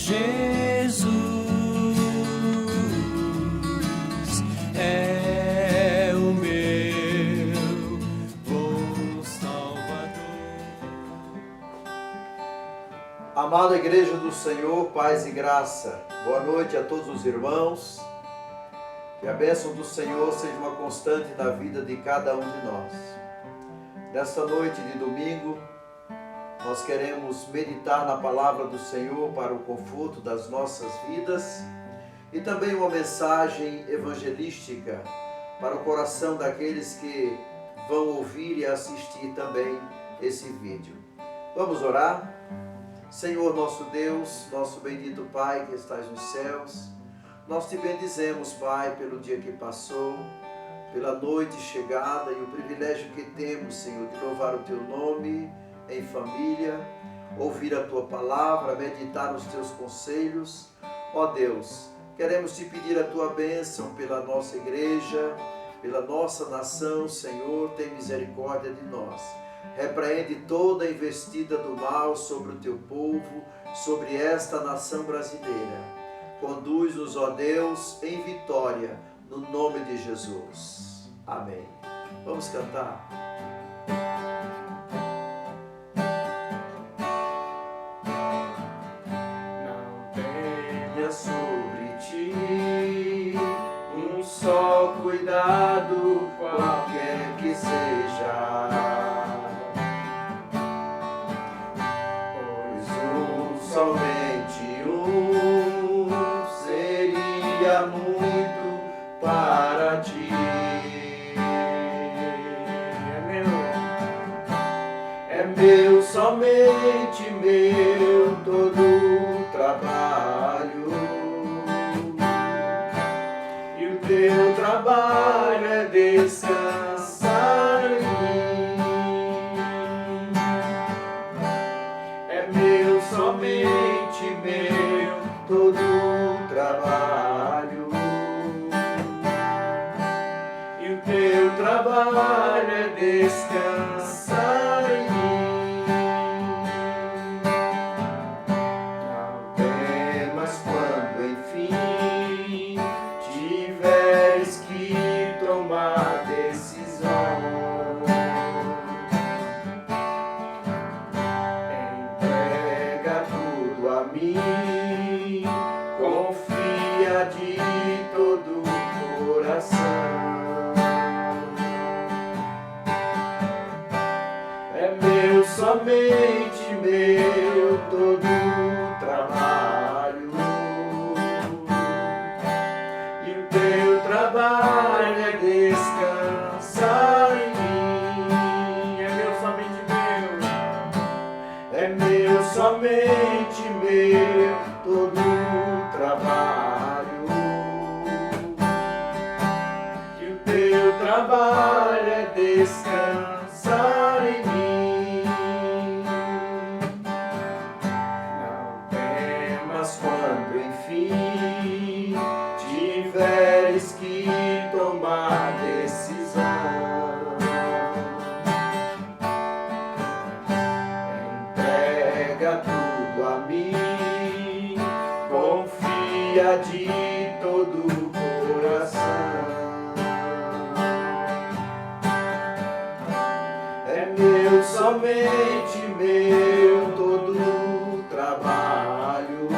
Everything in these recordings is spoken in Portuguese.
Jesus é o meu bom Salvador. Amada Igreja do Senhor, paz e graça, boa noite a todos os irmãos. Que a bênção do Senhor seja uma constante na vida de cada um de nós. Nesta noite de domingo, nós queremos meditar na palavra do Senhor para o conforto das nossas vidas e também uma mensagem evangelística para o coração daqueles que vão ouvir e assistir também esse vídeo. Vamos orar? Senhor nosso Deus, nosso bendito Pai que estás nos céus, nós te bendizemos, Pai, pelo dia que passou, pela noite chegada e o privilégio que temos, Senhor, de louvar o Teu nome em família, ouvir a Tua palavra, meditar nos Teus conselhos. Ó Deus, queremos Te pedir a Tua bênção pela nossa igreja, pela nossa nação, Senhor, tem misericórdia de nós. Repreende toda a investida do mal sobre o Teu povo, sobre esta nação brasileira. Conduz-nos, ó Deus, em vitória, no nome de Jesus. Amém. Vamos cantar. Não tenha sobre ti um só cuidado, qualquer que seja, pois somente um seria muito para ti. É meu, somente meu, todo o trabalho, e o teu trabalho é descansar em mim. É meu, somente meu, todo o trabalho, e o teu trabalho é descansar em mim. Não temas quando enfim tiveres que tomar decisão. Entrega tudo a mim, confia de todo o coração. É meu, somente meu, todo o trabalho, e o teu trabalho é descansar em mim. É meu, somente meu. É meu, somente meu, todo o trabalho, e o teu trabalho é descansar em mim. Não temas quando enfim tiveres que tomar decisão. Entrega tudo a mim, confia de todo o coração. É meu, somente meu, todo o trabalho,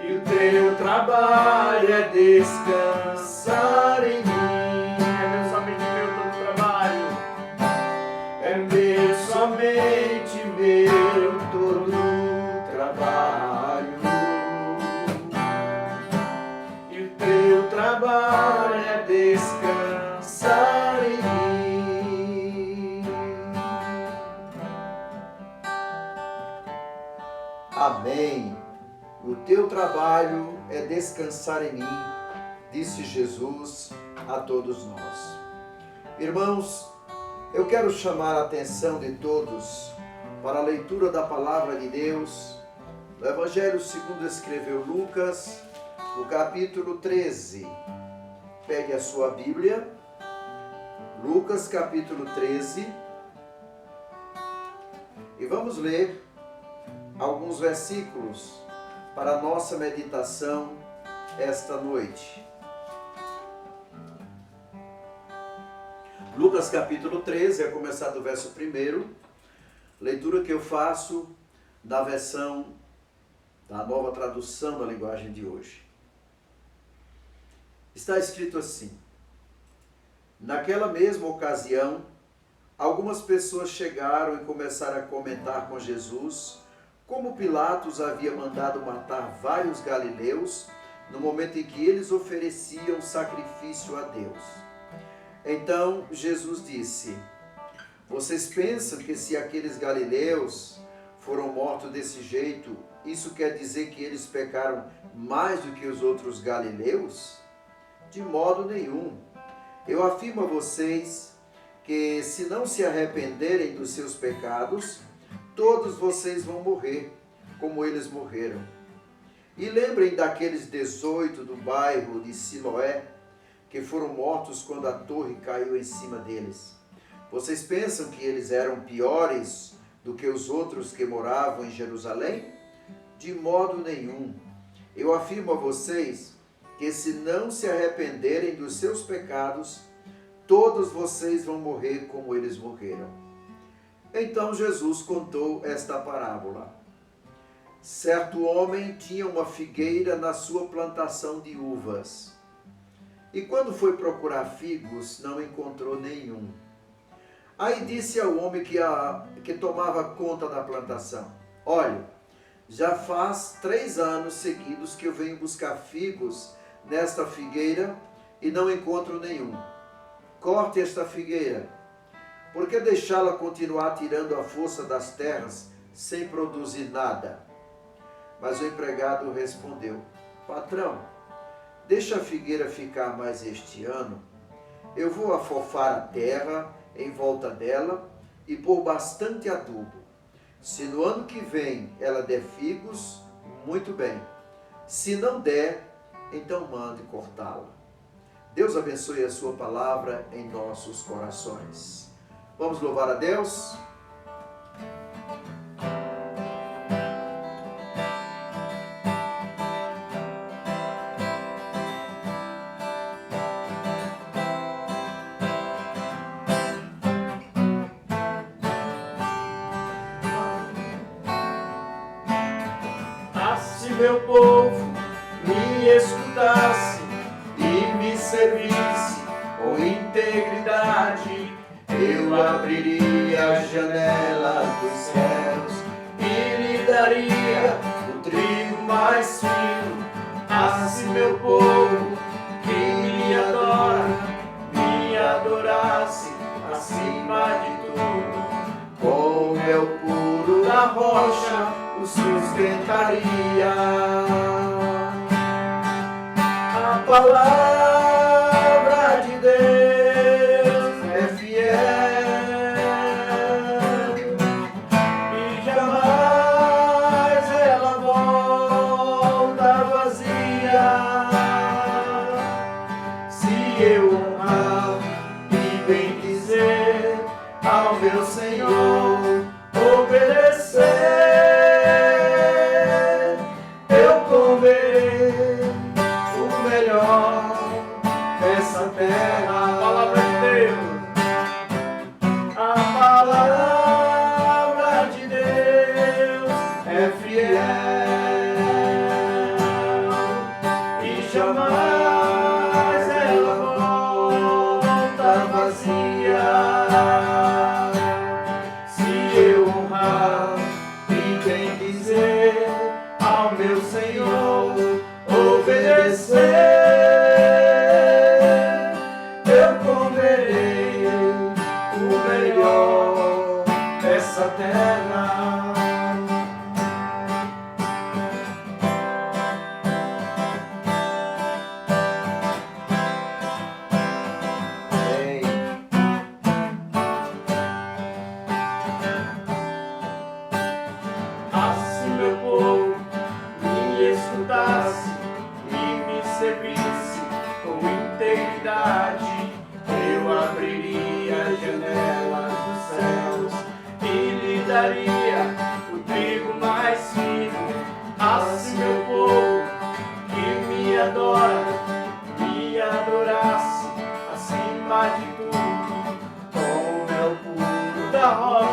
e o teu trabalho é descansar em mim. É meu, somente meu, todo o trabalho. É meu, somente meu, todo o trabalho, e o teu trabalho é descansar em mim. Amém. O teu trabalho é descansar em mim, disse Jesus a todos nós. Irmãos, eu quero chamar a atenção de todos para a leitura da palavra de Deus, do Evangelho segundo escreveu Lucas, no capítulo 13. Pegue a sua Bíblia, Lucas capítulo 13, e vamos ler alguns versículos para a nossa meditação esta noite. Lucas capítulo 13, a começar do verso 1, leitura que eu faço da versão da nova tradução da linguagem de hoje. Está escrito assim: naquela mesma ocasião, algumas pessoas chegaram e começaram a comentar com Jesus como Pilatos havia mandado matar vários galileus no momento em que eles ofereciam sacrifício a Deus. Então Jesus disse: vocês pensam que se aqueles galileus foram mortos desse jeito, isso quer dizer que eles pecaram mais do que os outros galileus? De modo nenhum. Eu afirmo a vocês que se não se arrependerem dos seus pecados, todos vocês vão morrer, como eles morreram. E lembrem daqueles 18 do bairro de Siloé, que foram mortos quando a torre caiu em cima deles. Vocês pensam que eles eram piores do que os outros que moravam em Jerusalém? De modo nenhum. Eu afirmo a vocês que se não se arrependerem dos seus pecados, todos vocês vão morrer como eles morreram. Então Jesus contou esta parábola. Certo homem tinha uma figueira na sua plantação de uvas. E quando foi procurar figos, não encontrou nenhum. Aí disse ao homem que tomava conta da plantação: olha, já faz 3 anos seguidos que eu venho buscar figos nesta figueira e não encontro nenhum. Corte esta figueira. Por que deixá-la continuar tirando a força das terras sem produzir nada? Mas o empregado respondeu: patrão, deixa a figueira ficar mais este ano. Eu vou afofar a terra em volta dela e pôr bastante adubo. Se no ano que vem ela der figos, muito bem. Se não der, então mande cortá-la. Deus abençoe a sua palavra em nossos corações. Vamos louvar a Deus? Se meu povo me escutasse e me servisse com integridade, eu abriria as janelas dos céus e lhe daria o trigo mais fino. Assim meu povo que me adora, me adorasse acima de tudo. Com meu puro da rocha o sustentaria. A palavra de Deus é fiel e jamais ela volta vazia. Se eu honrar e bem dizer ao meu Senhor, obedecer, eu comerei o melhor dessa terra. A palavra de Deus, a palavra de Deus é fiel e jamais ela volta vazia. Se eu honrar e bem dizer ao meu Senhor, obedecer, eu comerei o melhor dessa terra. Assim meu povo me escutasse e me servisse com integridade, eu abriria as janelas dos céus e lhe daria o trigo mais fino.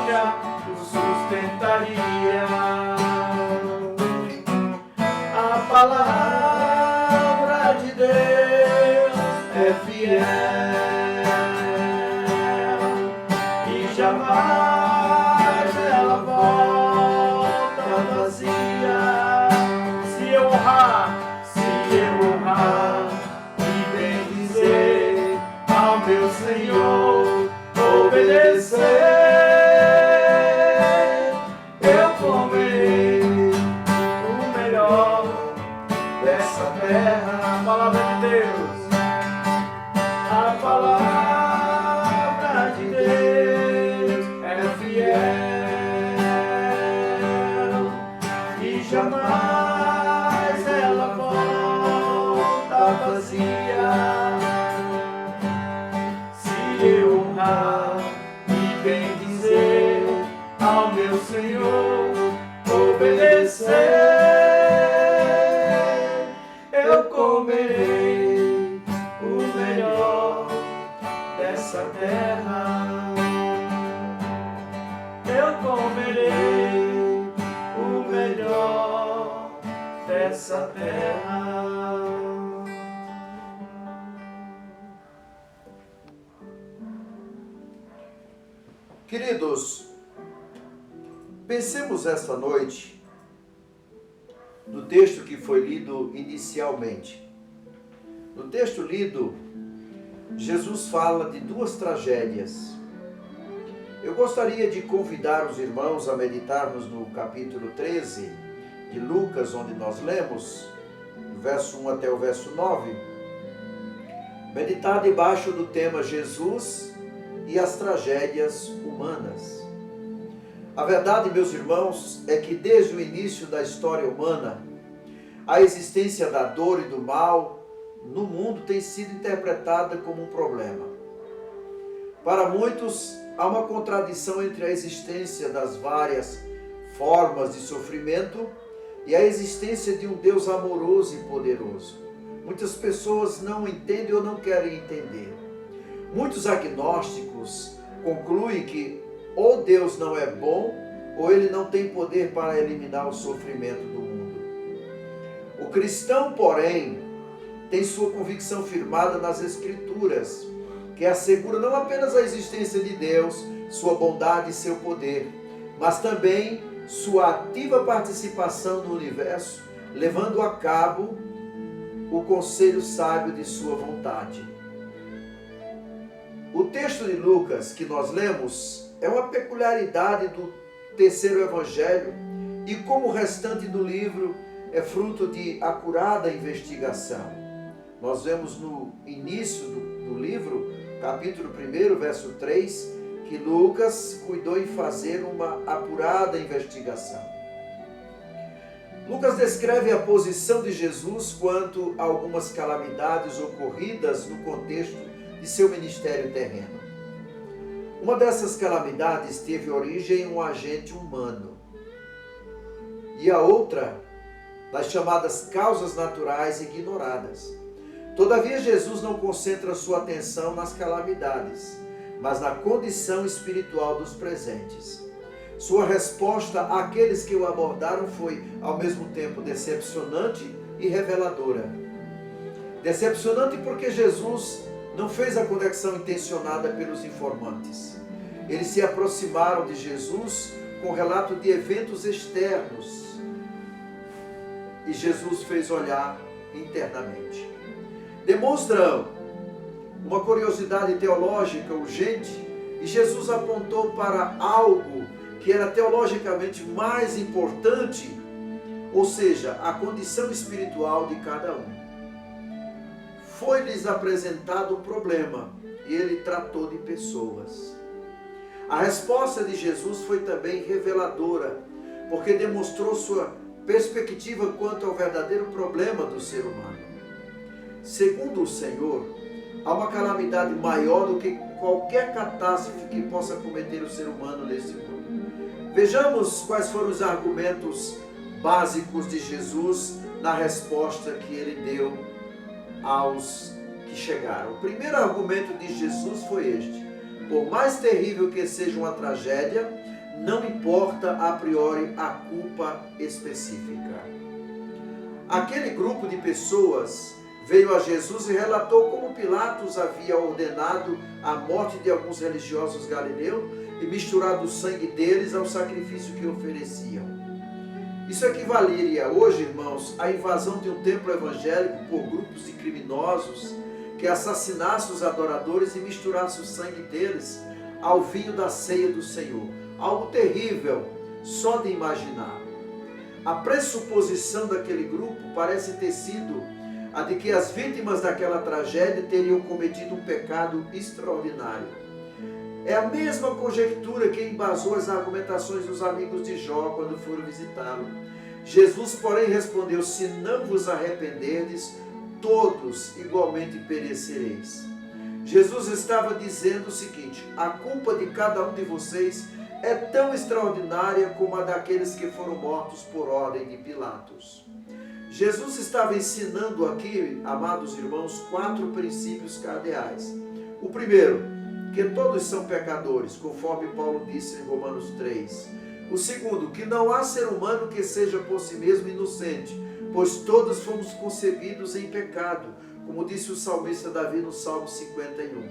glória nos sustentaria. A palavra de Deus é fiel e jamais ela volta vazia. Se eu honrar e bem dizer ao meu Senhor, obedecer, eu comerei o melhor dessa terra. A palavra de Deus, a palavra de Deus é fiel e jamais ela volta vazia. Se eu honrar e bem dizer ao meu Senhor, obedecer, eu comerei o melhor dessa terra. Eu comerei o melhor dessa terra. Queridos, pensemos esta noite no texto que foi lido inicialmente. No texto lido, Jesus fala de duas tragédias. Eu gostaria de convidar os irmãos a meditarmos no capítulo 13 de Lucas, onde nós lemos, do verso 1 até o verso 9. Meditar debaixo do tema Jesus e as tragédias humanas. A verdade, meus irmãos, é que desde o início da história humana, a existência da dor e do mal no mundo tem sido interpretada como um problema. Para muitos, há uma contradição entre a existência das várias formas de sofrimento e a existência de um Deus amoroso e poderoso. Muitas pessoas não entendem ou não querem entender. Muitos agnósticos concluem que ou Deus não é bom ou ele não tem poder para eliminar o sofrimento do mundo. O cristão, porém, tem sua convicção firmada nas Escrituras, que assegura não apenas a existência de Deus, sua bondade e seu poder, mas também sua ativa participação no universo, levando a cabo o conselho sábio de sua vontade. O texto de Lucas que nós lemos é uma peculiaridade do terceiro evangelho e, como o restante do livro, é fruto de acurada investigação. Nós vemos no início do livro, capítulo 1, verso 3, que Lucas cuidou em fazer uma apurada investigação. Lucas descreve a posição de Jesus quanto a algumas calamidades ocorridas no contexto de seu ministério terreno. Uma dessas calamidades teve origem em um agente humano e a outra das chamadas causas naturais ignoradas. Todavia, Jesus não concentra sua atenção nas calamidades, mas na condição espiritual dos presentes. Sua resposta àqueles que o abordaram foi, ao mesmo tempo, decepcionante e reveladora. Decepcionante porque Jesus não fez a conexão intencionada pelos informantes. Eles se aproximaram de Jesus com relato de eventos externos e Jesus fez olhar internamente. Demonstram uma curiosidade teológica urgente e Jesus apontou para algo que era teologicamente mais importante, ou seja, a condição espiritual de cada um. Foi-lhes apresentado um problema e ele tratou de pessoas. A resposta de Jesus foi também reveladora, porque demonstrou sua perspectiva quanto ao verdadeiro problema do ser humano. Segundo o Senhor, há uma calamidade maior do que qualquer catástrofe que possa cometer o ser humano nesse mundo. Vejamos quais foram os argumentos básicos de Jesus na resposta que ele deu aos que chegaram. O primeiro argumento de Jesus foi este: por mais terrível que seja uma tragédia, não importa a priori a culpa específica. Aquele grupo de pessoas veio a Jesus e relatou como Pilatos havia ordenado a morte de alguns religiosos galileus e misturado o sangue deles ao sacrifício que ofereciam. Isso equivaleria hoje, irmãos, à invasão de um templo evangélico por grupos de criminosos que assassinassem os adoradores e misturassem o sangue deles ao vinho da ceia do Senhor. Algo terrível, só de imaginar. A pressuposição daquele grupo parece ter sido a de que as vítimas daquela tragédia teriam cometido um pecado extraordinário. É a mesma conjectura que embasou as argumentações dos amigos de Jó quando foram visitá-lo. Jesus, porém, respondeu: se não vos arrependerdes, todos igualmente perecereis. Jesus estava dizendo o seguinte: a culpa de cada um de vocês é tão extraordinária como a daqueles que foram mortos por ordem de Pilatos. Jesus estava ensinando aqui, amados irmãos, 4 princípios cardeais. O primeiro, que todos são pecadores, conforme Paulo disse em Romanos 3. O segundo, que não há ser humano que seja por si mesmo inocente, pois todos fomos concebidos em pecado, como disse o salmista Davi no Salmo 51.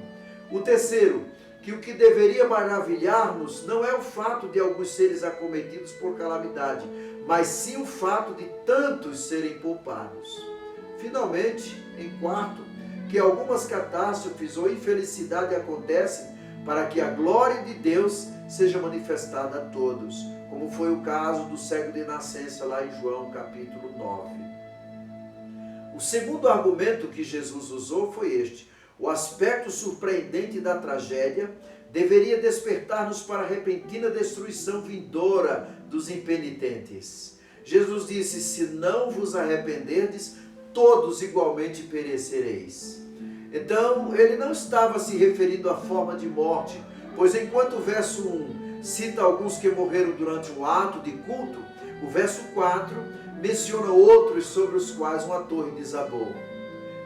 O terceiro, que o que deveria maravilhar-nos não é o fato de alguns seres acometidos por calamidade, mas sim o fato de tantos serem poupados. Finalmente, em quarto, que algumas catástrofes ou infelicidade acontecem para que a glória de Deus seja manifestada a todos, como foi o caso do cego de nascença lá em João capítulo 9. O segundo argumento que Jesus usou foi este: o aspecto surpreendente da tragédia deveria despertar-nos para a repentina destruição vindoura dos impenitentes. Jesus disse: se não vos arrependerdes, todos igualmente perecereis. Então, ele não estava se referindo à forma de morte, pois enquanto o verso 1 cita alguns que morreram durante um ato de culto, o verso 4 menciona outros sobre os quais uma torre desabou.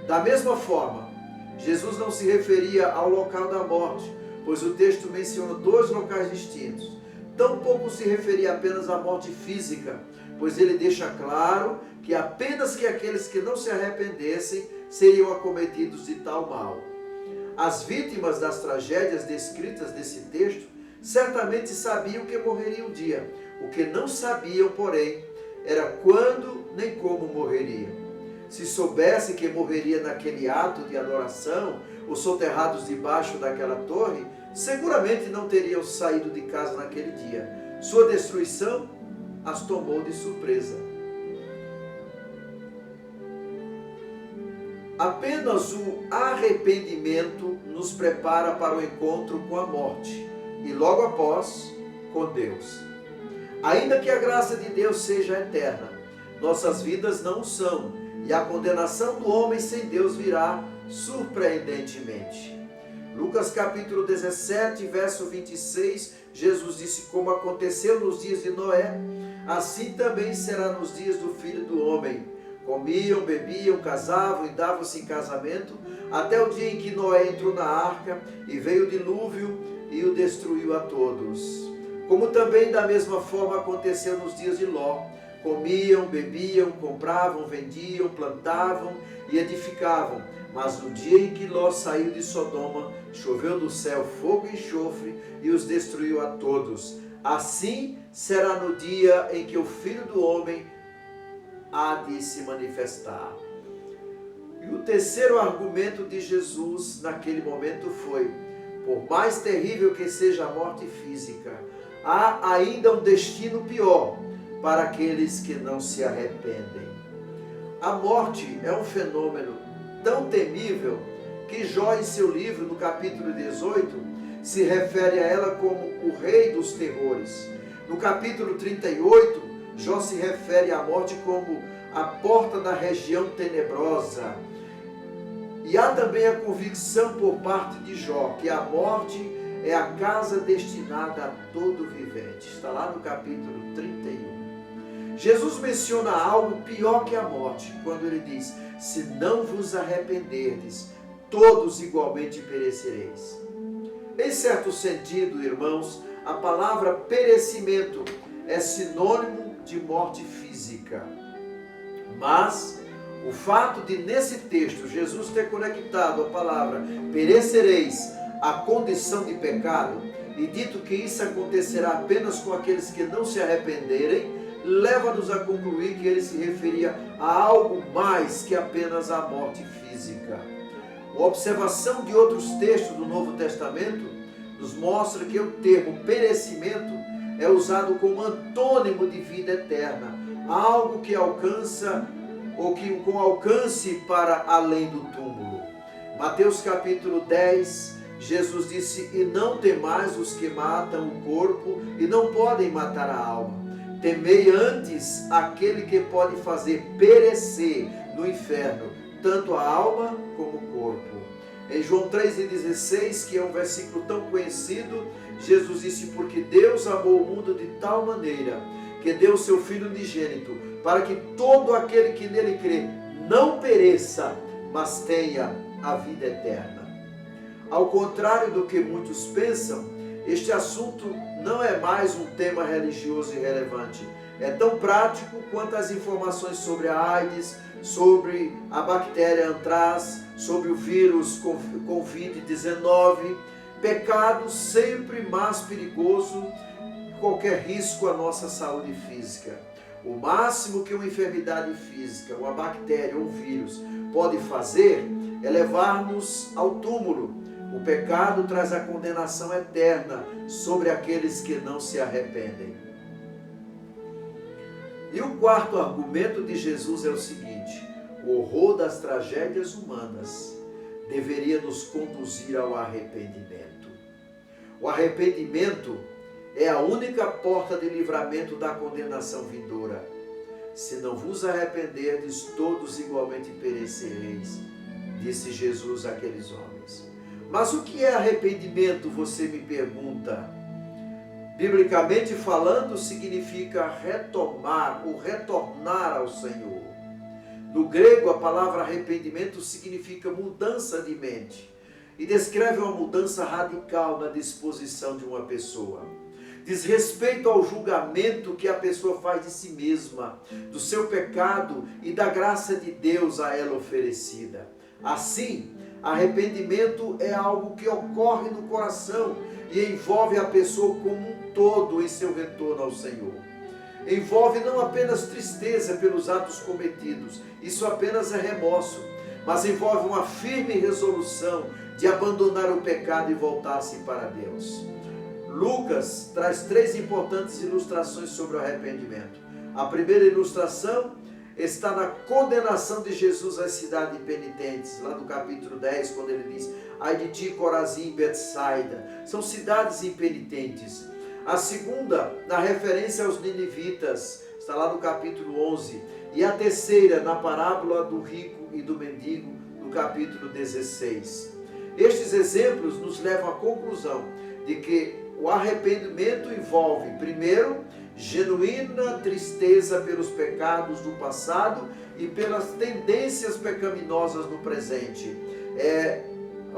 Da mesma forma, Jesus não se referia ao local da morte, pois o texto menciona 2 locais distintos. Tampouco se referia apenas à morte física, pois ele deixa claro que apenas que aqueles que não se arrependessem seriam acometidos de tal mal. As vítimas das tragédias descritas nesse texto certamente sabiam que morreriam um dia. O que não sabiam, porém, era quando nem como morreriam. Se soubessem que morreria naquele ato de adoração, ou soterrados debaixo daquela torre, seguramente não teriam saído de casa naquele dia. Sua destruição as tomou de surpresa. Apenas o arrependimento nos prepara para o encontro com a morte e logo após com Deus. Ainda que a graça de Deus seja eterna, nossas vidas não são, e a condenação do homem sem Deus virá surpreendentemente. Lucas capítulo 17, verso 26, Jesus disse: como aconteceu nos dias de Noé, assim também será nos dias do Filho do Homem. Comiam, bebiam, casavam e davam-se em casamento, até o dia em que Noé entrou na arca e veio o dilúvio e o destruiu a todos. Como também da mesma forma aconteceu nos dias de Ló. Comiam, bebiam, compravam, vendiam, plantavam e edificavam. Mas no dia em que Ló saiu de Sodoma, choveu do céu fogo e enxofre e os destruiu a todos. Assim será no dia em que o Filho do Homem há de se manifestar. E o terceiro argumento de Jesus naquele momento foi: por mais terrível que seja a morte física, há ainda um destino pior para aqueles que não se arrependem. A morte é um fenômeno tão temível que Jó, em seu livro, no capítulo 18, se refere a ela como o rei dos terrores. No capítulo 38, Jó se refere à morte como a porta da região tenebrosa. E há também a convicção por parte de Jó que a morte é a casa destinada a todo vivente. Está lá no capítulo 31. Jesus menciona algo pior que a morte, quando ele diz: se não vos arrependerdes, todos igualmente perecereis. Em certo sentido, irmãos, a palavra perecimento é sinônimo de morte física. Mas o fato de, nesse texto, Jesus ter conectado a palavra perecereis à condição de pecado e dito que isso acontecerá apenas com aqueles que não se arrependerem, leva-nos a concluir que ele se referia a algo mais que apenas a morte física. A observação de outros textos do Novo Testamento nos mostra que o termo perecimento é usado como antônimo de vida eterna, algo que alcança ou que com alcance para além do túmulo. Mateus capítulo 10, Jesus disse: e não temais os que matam o corpo e não podem matar a alma. Temei antes aquele que pode fazer perecer no inferno tanto a alma como o corpo. Em João 3,16, que é um versículo tão conhecido, Jesus disse: porque Deus amou o mundo de tal maneira que deu o seu Filho unigênito, para que todo aquele que nele crê não pereça, mas tenha a vida eterna. Ao contrário do que muitos pensam, este assunto não é mais um tema religioso irrelevante. É tão prático quanto as informações sobre a AIDS, sobre a bactéria antraz, sobre o vírus Covid-19. Pecado sempre mais perigoso que qualquer risco à nossa saúde física. O máximo que uma enfermidade física, uma bactéria ou um vírus pode fazer é levar-nos ao túmulo. O pecado traz a condenação eterna sobre aqueles que não se arrependem. E o quarto argumento de Jesus é o seguinte: o horror das tragédias humanas deveria nos conduzir ao arrependimento. O arrependimento é a única porta de livramento da condenação vindoura. Se não vos arrependerdes, todos igualmente perecereis, disse Jesus àqueles homens. Mas o que é arrependimento, você me pergunta? Biblicamente falando, significa retomar ou retornar ao Senhor. No grego, a palavra arrependimento significa mudança de mente e descreve uma mudança radical na disposição de uma pessoa. Diz respeito ao julgamento que a pessoa faz de si mesma, do seu pecado e da graça de Deus a ela oferecida. Assim, arrependimento é algo que ocorre no coração e envolve a pessoa como um todo em seu retorno ao Senhor. Envolve não apenas tristeza pelos atos cometidos, isso apenas é remorso, mas envolve uma firme resolução de abandonar o pecado e voltar-se para Deus. Lucas traz 3 importantes ilustrações sobre o arrependimento. A primeira ilustração está na condenação de Jesus às cidades impenitentes, lá no capítulo 10, quando ele diz: ai de ti, Corazim e Betsaida. São cidades impenitentes. A segunda, na referência aos ninivitas, está lá no capítulo 11. E a terceira, na parábola do rico e do mendigo, no capítulo 16. Estes exemplos nos levam à conclusão de que o arrependimento envolve, primeiro, genuína tristeza pelos pecados do passado e pelas tendências pecaminosas no presente. É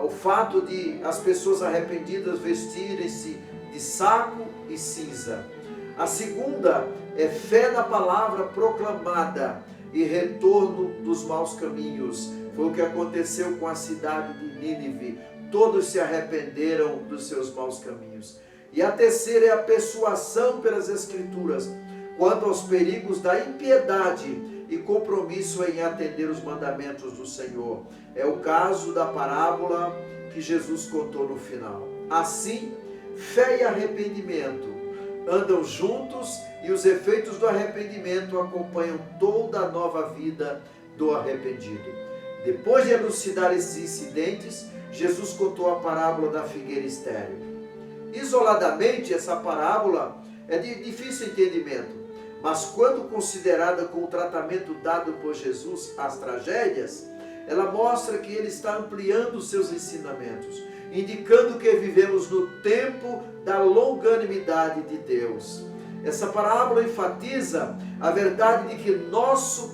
o fato de as pessoas arrependidas vestirem-se de saco e cinza. A segunda é fé na palavra proclamada e retorno dos maus caminhos. Foi o que aconteceu com a cidade de Nínive. Todos se arrependeram dos seus maus caminhos. E a terceira é a persuasão pelas Escrituras quanto aos perigos da impiedade e compromisso em atender os mandamentos do Senhor. É o caso da parábola que Jesus contou no final. Assim, fé e arrependimento andam juntos e os efeitos do arrependimento acompanham toda a nova vida do arrependido. Depois de elucidar esses incidentes, Jesus contou a parábola da figueira estéril. Isoladamente, essa parábola é de difícil entendimento, mas quando considerada com o tratamento dado por Jesus às tragédias, ela mostra que ele está ampliando os seus ensinamentos, indicando que vivemos no tempo da longanimidade de Deus. Essa parábola enfatiza a verdade de que nossa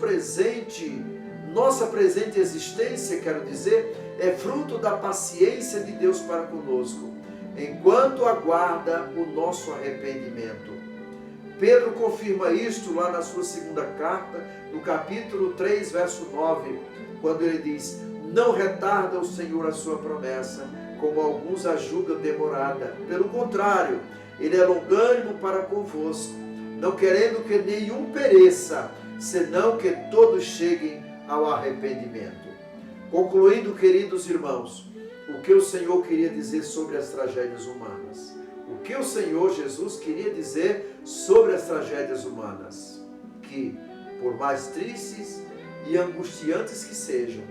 presente existência, quero dizer, é fruto da paciência de Deus para conosco. enquanto aguarda o nosso arrependimento. Pedro confirma isto lá na sua segunda carta, no capítulo 3, verso 9, quando ele diz: não retarda o Senhor a sua promessa, como alguns a julgam demorada. Pelo contrário, ele é longânimo para convosco, não querendo que nenhum pereça, senão que todos cheguem ao arrependimento. Concluindo, queridos irmãos, o que o Senhor queria dizer sobre as tragédias humanas? O que o Senhor Jesus queria dizer sobre as tragédias humanas? Que, por mais tristes e angustiantes que sejam,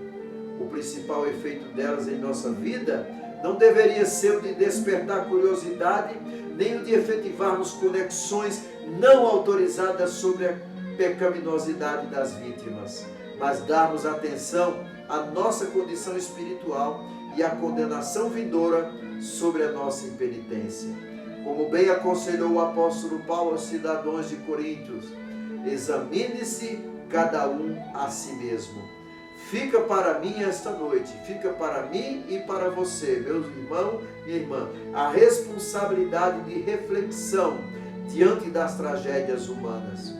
o principal efeito delas em nossa vida não deveria ser o de despertar curiosidade, nem o de efetivarmos conexões não autorizadas sobre a pecaminosidade das vítimas, mas darmos atenção à nossa condição espiritual e à condenação vindoura sobre a nossa impenitência. Como bem aconselhou o apóstolo Paulo aos cidadãos de Coríntios: examine-se cada um a si mesmo. Fica para mim esta noite, fica para mim e para você, meus irmãos e irmã, a responsabilidade de reflexão diante das tragédias humanas.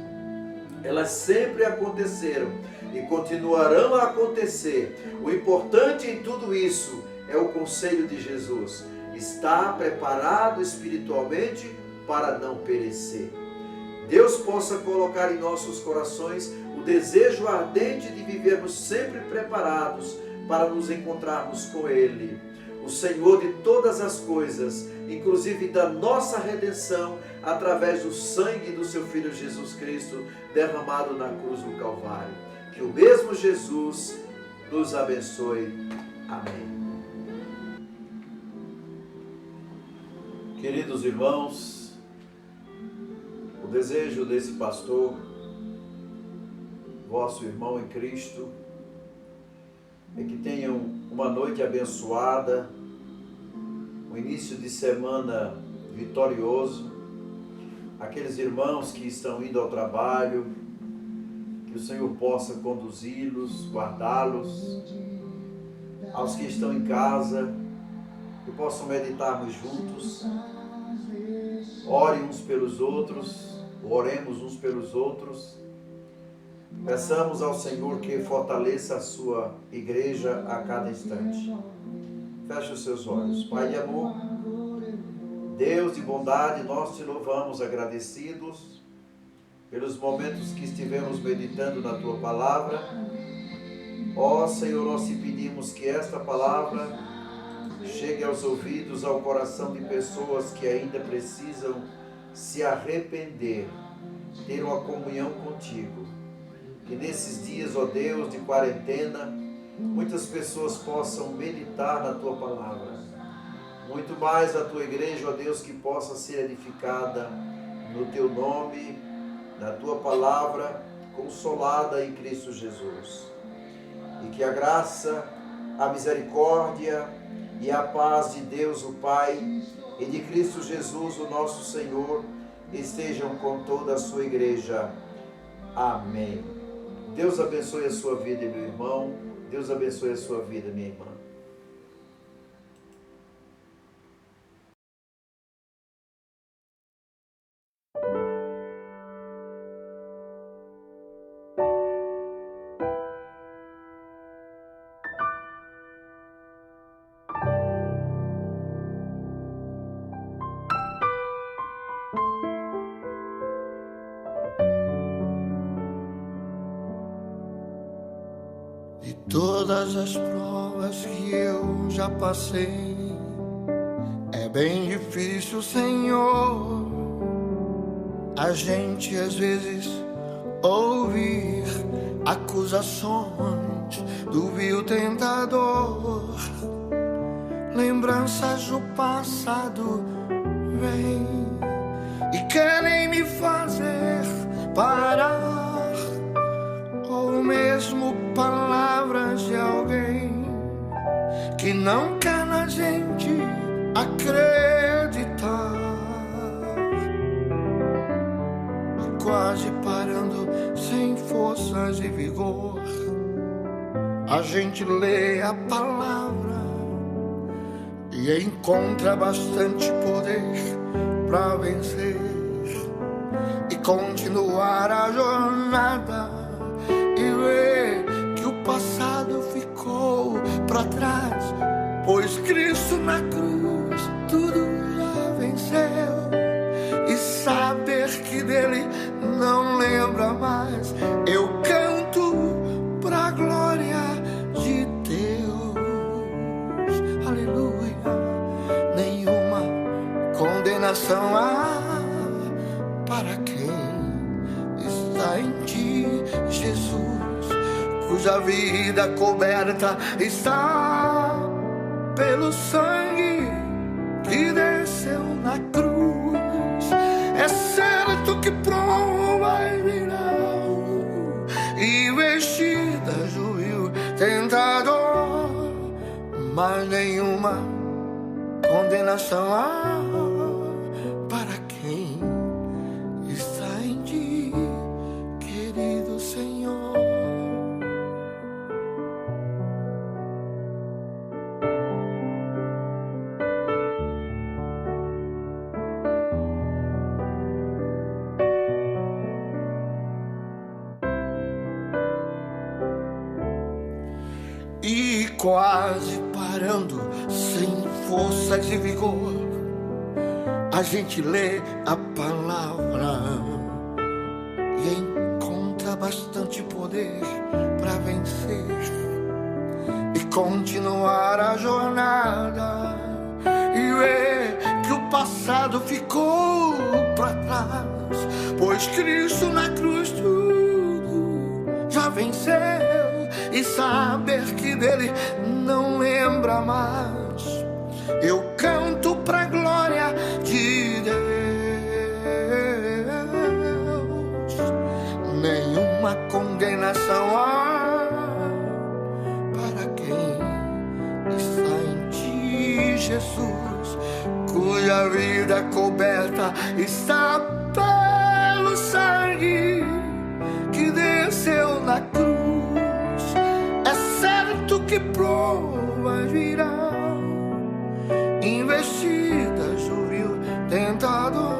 Elas sempre aconteceram e continuarão a acontecer. O importante em tudo isso é o conselho de Jesus: estar preparado espiritualmente para não perecer. Deus possa colocar em nossos corações o desejo ardente de vivermos sempre preparados para nos encontrarmos com Ele, o Senhor de todas as coisas, inclusive da nossa redenção, através do sangue do seu Filho Jesus Cristo, derramado na cruz do Calvário. Que o mesmo Jesus nos abençoe. Amém. Queridos irmãos, o desejo desse pastor, vosso irmão em Cristo, é que tenham uma noite abençoada, um início de semana vitorioso. Aqueles irmãos que estão indo ao trabalho, que o Senhor possa conduzi-los, guardá-los. Aos que estão em casa, que possam meditarmos juntos. Orem uns pelos outros, oremos uns pelos outros. Peçamos ao Senhor que fortaleça a sua igreja a cada instante. Feche os seus olhos. Pai de amor, Deus de bondade, nós te louvamos agradecidos pelos momentos que estivemos meditando na tua palavra. Ó Senhor, nós te pedimos que esta palavra chegue aos ouvidos, ao coração de pessoas que ainda precisam se arrepender, ter uma comunhão contigo. Que nesses dias, ó Deus, de quarentena, muitas pessoas possam meditar na tua palavra. Muito mais a tua igreja, ó Deus, que possa ser edificada no teu nome, na tua palavra, consolada em Cristo Jesus. E que a graça, a misericórdia e a paz de Deus, o Pai, e de Cristo Jesus, o nosso Senhor, estejam com toda a sua igreja. Amém. Deus abençoe a sua vida, meu irmão. Deus abençoe a sua vida, minha irmã. De todas as provas que eu já passei, é bem difícil, Senhor, a gente às vezes ouvir acusações do vil tentador. Lembranças do passado vêm e querem me fazer parar, ou mesmo palavras de alguém que não quer na gente acreditar. Quase parando, sem forças e vigor, a gente lê a palavra e encontra bastante poder para vencer e continuar a jornada e ver que o passado ficou para trás, pois Cristo na cruz tudo já venceu e saber que dele não lembra mais. Eu canto pra glória de Deus, aleluia. Nenhuma condenação há para quem está em ti, Jesus, cuja vida coberta está pelo sangue que desceu na cruz. É certo que prova e virão, investida, juiz, tentador, mas nenhuma condenação há para quem está em ti, querido Senhor. E quase parando, sem forças e vigor, a gente lê a palavra e encontra bastante poder para vencer e continuar a jornada e ver que o passado ficou para trás, pois Cristo na cruz tudo já venceu e saber que dele não lembra mais. Eu canto pra glória de Deus. Nenhuma condenação há para quem está em ti, Jesus, cuja vida coberta está pelo sangue que desceu na cruz. É certo que provas virão, investida, juiz, tentador,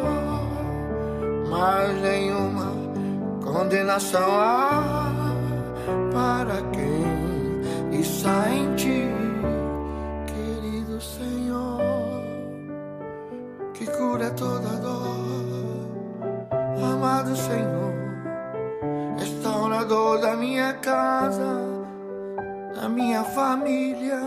mas nenhuma condenação há para quem está em ti, querido Senhor, que cura toda dor. Amado Senhor, restaurador da minha casa, da minha família,